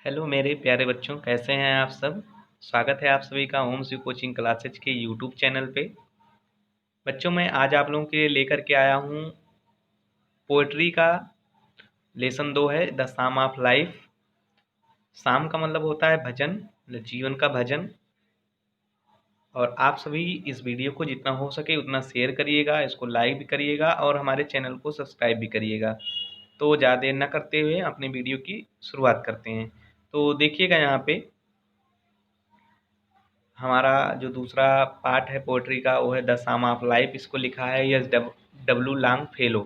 Hello मेरे प्यारे बच्चों, कैसे हैं आप सब। स्वागत है आप सभी का ओम शिव कोचिंग क्लासेज के यूट्यूब चैनल पे। बच्चों, मैं आज आप लोगों के लिए लेकर के आया हूँ पोएट्री का लेसन 2 है द साम ऑफ लाइफ। साम का मतलब होता है भजन, मतलब जीवन का भजन। और आप सभी इस वीडियो को जितना हो सके उतना शेयर करिएगा, इसको लाइक भी करिएगा और हमारे चैनल को सब्सक्राइब भी करिएगा। तो ज़्यादा देर न करते हुए अपने वीडियो की शुरुआत करते हैं। तो देखिएगा, यहाँ पे हमारा जो दूसरा पार्ट है पोएट्री का वो है द सम ऑफ लाइफ। इसको लिखा है यस डब्लू लॉन्गफेलो।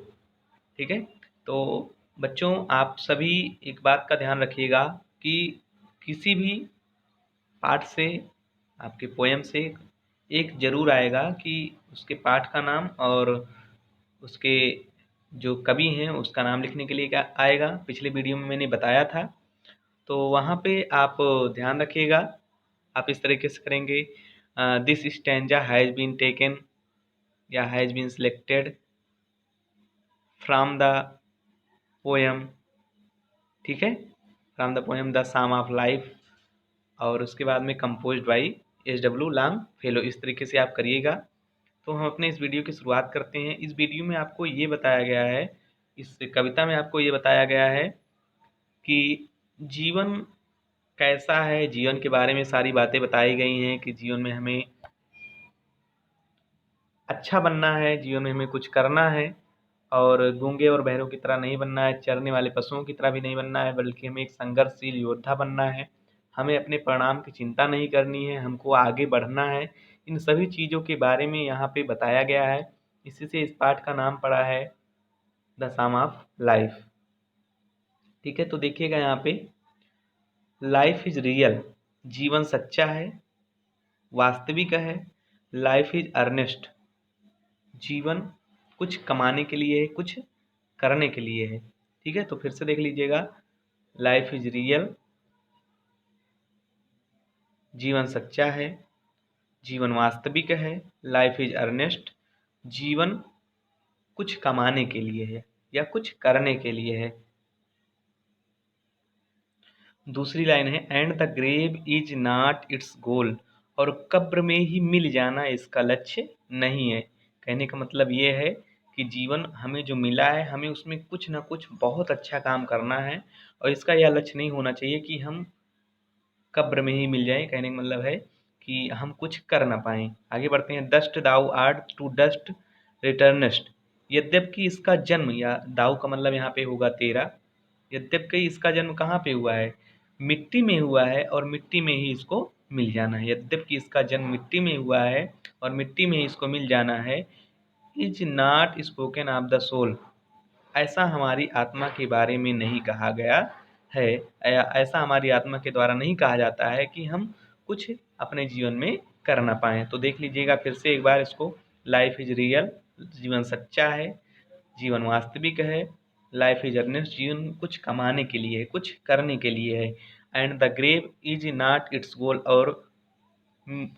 ठीक है। तो बच्चों, आप सभी एक बात का ध्यान रखिएगा कि किसी भी पाठ से, आपके पोएम से एक जरूर आएगा कि उसके पाठ का नाम और उसके जो कवि हैं उसका नाम लिखने के लिए क्या आएगा। पिछले वीडियो में मैंने बताया था, तो वहाँ पे आप ध्यान रखिएगा। आप इस तरीके से करेंगे, this stanza has been taken या has been selected from the poem. ठीक है, from the poem the psalm of life, और उसके बाद में composed by H W Longfellow. इस तरीके से आप करिएगा। तो हम अपने इस वीडियो की शुरुआत करते हैं। इस वीडियो में आपको ये बताया गया है, इस कविता में आपको ये बताया गया है कि जीवन कैसा है। जीवन के बारे में सारी बातें बताई गई हैं कि जीवन में हमें अच्छा बनना है, जीवन में हमें कुछ करना है और गूंगे और बहरों की तरह नहीं बनना है, चरने वाले पशुओं की तरह भी नहीं बनना है, बल्कि हमें एक संघर्षशील योद्धा बनना है। हमें अपने परिणाम की चिंता नहीं करनी है, हमको आगे बढ़ना है। इन सभी चीज़ों के बारे में यहाँ पे बताया गया है। इसी से इस पाठ का नाम पड़ा है द सम ऑफ लाइफ। ठीक है, तो देखिएगा यहाँ पे, लाइफ इज रियल, जीवन सच्चा है, वास्तविक है। लाइफ इज अर्नेस्ट, जीवन कुछ कमाने के लिए है, कुछ करने के लिए है। ठीक है, तो फिर से देख लीजिएगा, लाइफ इज रियल, जीवन सच्चा है, जीवन वास्तविक है। लाइफ इज अर्नेस्ट, जीवन कुछ कमाने के लिए है या कुछ करने के लिए है। दूसरी लाइन है, and the grave is not its goal, और कब्र में ही मिल जाना इसका लक्ष्य नहीं है। कहने का मतलब ये है कि जीवन हमें जो मिला है, हमें उसमें कुछ ना कुछ बहुत अच्छा काम करना है, और इसका यह लक्ष्य नहीं होना चाहिए कि हम कब्र में ही मिल जाए। कहने का मतलब है कि हम कुछ कर ना पाएँ। आगे बढ़ते हैं, dust thou art to dust returnest, यद्यपि इसका जन्म, या दाऊ का मतलब यहाँ पे होगा तेरा, यद्यपि इसका जन्म कहाँ पे हुआ है, मिट्टी में हुआ है और मिट्टी में ही इसको मिल जाना है। यद्यपि इसका जन्म मिट्टी में हुआ है और मिट्टी में ही इसको मिल जाना है। Is not spoken of the soul, ऐसा हमारी आत्मा के बारे में नहीं कहा गया है, या ऐसा हमारी आत्मा के द्वारा नहीं कहा जाता है कि हम कुछ अपने जीवन में कर ना पाएँ। तो देख लीजिएगा फिर से एक बार इसको, लाइफ इज रियल, जीवन सच्चा है, जीवन वास्तविक है। लाइफ इज अर्नेस्ट, जीवन कुछ कमाने के लिए है, कुछ करने के लिए है। And the grave is not its goal, और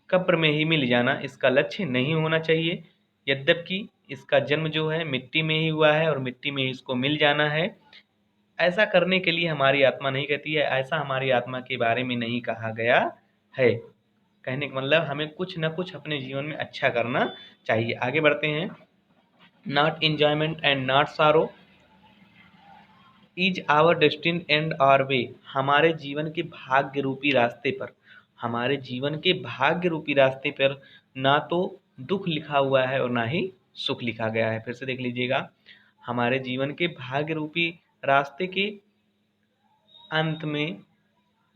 कब्र में ही मिल जाना इसका लक्ष्य नहीं होना चाहिए। यद्यपि इसका जन्म जो है मिट्टी में ही हुआ है और मिट्टी में ही इसको मिल जाना है। ऐसा करने के लिए हमारी आत्मा नहीं कहती है, ऐसा हमारी आत्मा के बारे में नहीं कहा गया है। कहने का मतलब हमें कुछ ना कुछ अपने जीवन में अच्छा करना चाहिए। आगे बढ़ते हैं, not enjoyment and not sorrow is our destined and our way, हमारे जीवन के भाग्य रूपी रास्ते पर, हमारे जीवन के भाग्य रूपी रास्ते पर ना तो दुख लिखा हुआ है और ना ही सुख लिखा गया है। फिर से देख लीजिएगा, हमारे जीवन के भाग्य रूपी रास्ते के अंत में,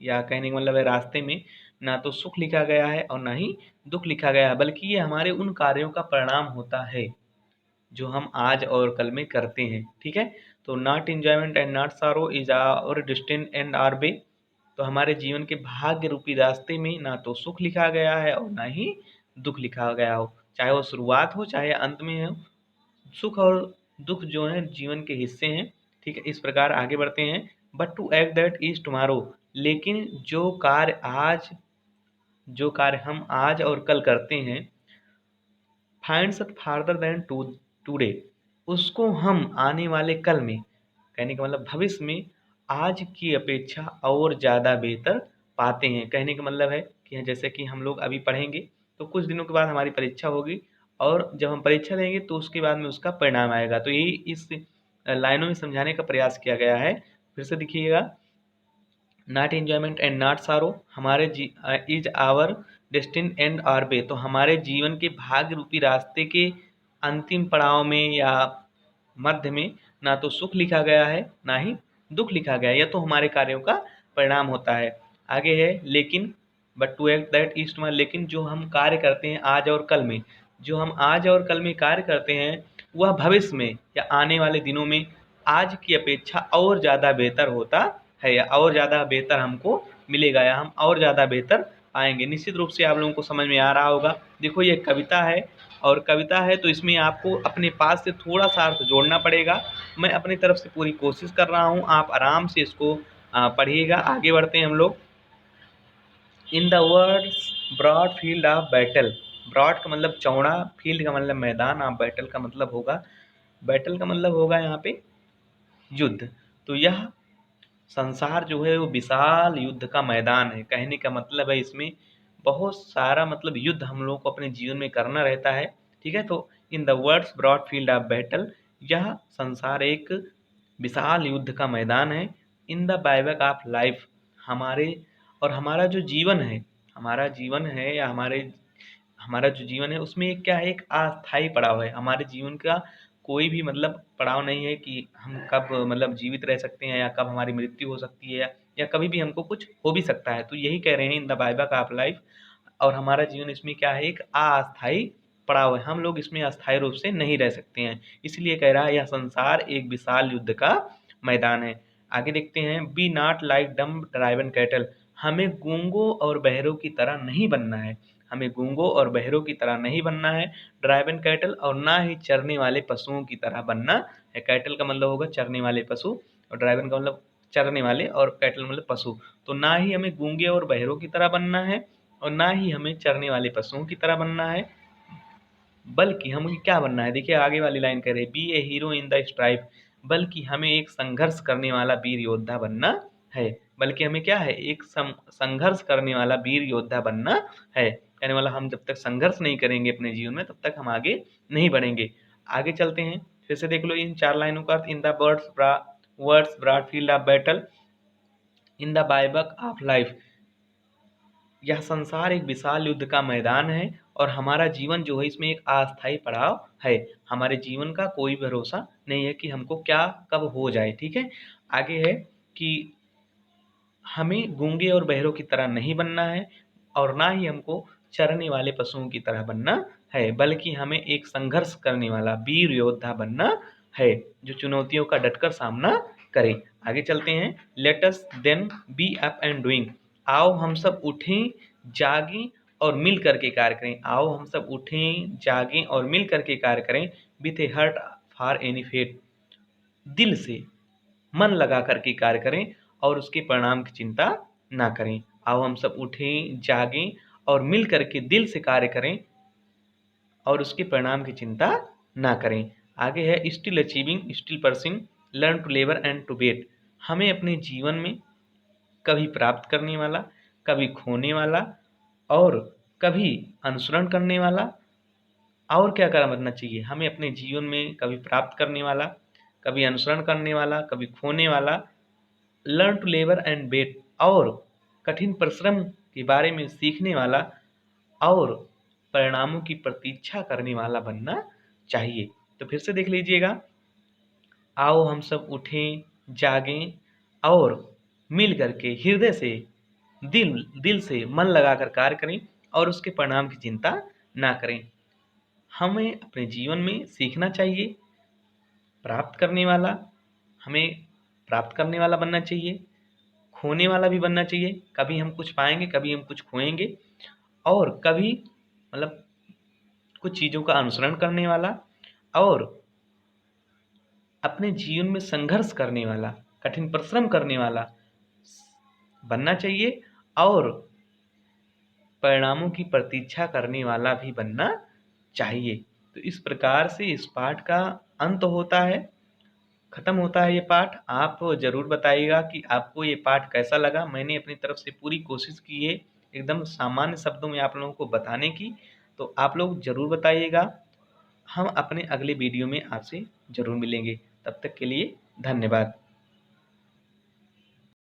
या कहने का मतलब है रास्ते में, ना तो सुख लिखा गया है और ना ही दुख लिखा गया है, बल्कि ये हमारे उन कार्यों का परिणाम होता है जो हम आज और कल में करते हैं। ठीक है, तो not enjoyment and not sorrow is our destined end or way, तो हमारे जीवन के भाग्य रूपी रास्ते में ना तो सुख लिखा गया है और ना ही दुख लिखा गया हो, चाहे वो शुरुआत हो चाहे अंत में हो। सुख और दुख जो हैं जीवन के हिस्से हैं। ठीक है, इस प्रकार आगे बढ़ते हैं, but to act that is tomorrow, लेकिन जो कार्य हम आज और कल करते हैं, finds us farther than today, उसको हम आने वाले कल में, कहने का मतलब भविष्य में आज की अपेक्षा और ज़्यादा बेहतर पाते हैं। कहने का मतलब है कि जैसे कि हम लोग अभी पढ़ेंगे तो कुछ दिनों के बाद हमारी परीक्षा होगी और जब हम परीक्षा देंगे तो उसके बाद में उसका परिणाम आएगा। तो यही इस लाइनों में समझाने का प्रयास किया गया है। फिर से देखिएगा, not enjoyment and not sorrow हमारे is our destined end or way. तो हमारे जीवन के भाग्य रूपी रास्ते के अंतिम पड़ाव में या मध्य में ना तो सुख लिखा गया है ना ही दुख लिखा गया है, यह तो हमारे कार्यों का परिणाम होता है। आगे है लेकिन, but to act that east में, लेकिन जो हम कार्य करते हैं आज और कल में, जो हम आज और कल में कार्य करते हैं वह भविष्य में या आने वाले दिनों में आज की अपेक्षा और ज़्यादा बेहतर होता है या और ज़्यादा बेहतर हमको मिलेगा या हम और ज़्यादा बेहतर पाएंगे। निश्चित रूप से आप लोगों को समझ में आ रहा होगा। देखो ये कविता है और कविता है तो इसमें आपको अपने पास से थोड़ा सा अर्थ जोड़ना पड़ेगा। मैं अपनी तरफ से पूरी कोशिश कर रहा हूँ, आप आराम से इसको पढ़िएगा। आगे बढ़ते हैं हम लोग। In the world's broad field of battle, broad का मतलब चौड़ा, फील्ड का मतलब मैदान, ऑफ बैटल का मतलब होगा, बैटल का मतलब होगा यहाँ पे युद्ध। तो यह संसार जो है वो विशाल युद्ध का मैदान है। कहने का मतलब है इसमें बहुत सारा मतलब युद्ध हम लोग को अपने जीवन में करना रहता है। ठीक है, तो in the world's broad field of battle, यह संसार एक विशाल युद्ध का मैदान है। In the bivouac of life, हमारे और हमारा जो जीवन है, हमारा जीवन है या हमारा जो जीवन है उसमें क्या है, एक अस्थाई पड़ाव है। हमारे जीवन का कोई भी मतलब पड़ाव नहीं है कि हम कब मतलब जीवित रह सकते हैं या कब हमारी मृत्यु हो सकती है या कभी भी हमको कुछ हो भी सकता है। तो यही कह रहे हैं इन द बाइबक ऑफ लाइफ, और हमारा जीवन इसमें क्या है, एक अस्थाई पड़ाव है। हम लोग इसमें अस्थाई रूप से नहीं रह सकते हैं, इसलिए कह रहा है यह संसार एक विशाल युद्ध का मैदान है। आगे देखते हैं, be not like dumb driven cattle, हमें गूंगों और बहरों की तरह नहीं बनना है। हमें गूंगों और बहरों की तरह नहीं बनना है, ड्राइवन कैटल, और ना ही चरने वाले पशुओं की तरह बनना है। कैटल का मतलब होगा चरने वाले पशु, और ड्राइवन का मतलब चरने वाले, और कैटल मतलब पशु। तो ना ही हमें गूंगे और बहरों की तरह बनना है और ना ही हमें चरने वाले पशुओं की तरह बनना है, बल्कि हमें क्या बनना है। देखिए आगे वाली लाइन कह रहे हैं, be a hero in the strife, बल्कि हमें एक संघर्ष करने वाला वीर योद्धा बनना है। बल्कि हमें क्या है, एक संघर्ष करने वाला वीर योद्धा बनना है। कहने वाला हम जब तक संघर्ष नहीं करेंगे अपने जीवन में तब तक हम आगे नहीं बढ़ेंगे। आगे चलते हैं, फिर से देख लो इन चार लाइनों का अर्थ। In the world's broad field of battle, in the bivouac of life, यह संसार एक विशाल युद्ध का मैदान है और हमारा जीवन जो है इसमें एक अस्थाई पड़ाव है। हमारे जीवन का कोई भरोसा नहीं है कि हमको क्या कब हो जाए। ठीक है, आगे है कि हमें गूंगे और बहरों की तरह नहीं बनना है और ना ही हमको चरने वाले पशुओं की तरह बनना है, बल्कि हमें एक संघर्ष करने वाला वीर योद्धा बनना है जो चुनौतियों का डटकर सामना करे। आगे चलते हैं, let us then be up and doing, आओ हम सब उठें जागें और मिल करके कार्य करें। आओ हम सब उठें जागें और मिल करके कार्य करें, with a heart for any fate, दिल से मन लगा करके कार्य करें और उसके परिणाम की चिंता ना करें। आओ हम सब उठें जागें और मिल करके दिल से कार्य करें और उसके परिणाम की चिंता ना करें। आगे है, still achieving still pursuing, learn to labour and to wait, हमें अपने जीवन में कभी प्राप्त करने वाला, कभी खोने वाला और कभी अनुसरण करने वाला, और क्या करना चाहिए, हमें अपने जीवन में कभी प्राप्त करने वाला, कभी अनुसरण करने वाला, कभी खोने वाला, learn to labour and wait, और कठिन परिश्रम के बारे में सीखने वाला और परिणामों की प्रतीक्षा करने वाला बनना चाहिए। तो फिर से देख लीजिएगा, आओ हम सब उठें जागें और मिल करके हृदय से दिल दिल से मन लगाकर कार्य करें और उसके परिणाम की चिंता ना करें। हमें अपने जीवन में सीखना चाहिए, प्राप्त करने वाला, हमें प्राप्त करने वाला बनना चाहिए, खोने वाला भी बनना चाहिए। कभी हम कुछ पाएंगे, कभी हम कुछ खोएंगे, और कभी मतलब कुछ चीज़ों का अनुसरण करने वाला और अपने जीवन में संघर्ष करने वाला, कठिन परिश्रम करने वाला बनना चाहिए और परिणामों की प्रतीक्षा करने वाला भी बनना चाहिए। तो इस प्रकार से इस पाठ का अंत होता है। ख़त्म होता है ये पाठ। आप ज़रूर बताइएगा कि आपको ये पाठ कैसा लगा। मैंने अपनी तरफ से पूरी कोशिश की है एकदम सामान्य शब्दों में आप लोगों को बताने की, तो आप लोग ज़रूर बताइएगा। हम अपने अगले वीडियो में आपसे ज़रूर मिलेंगे। तब तक के लिए धन्यवाद।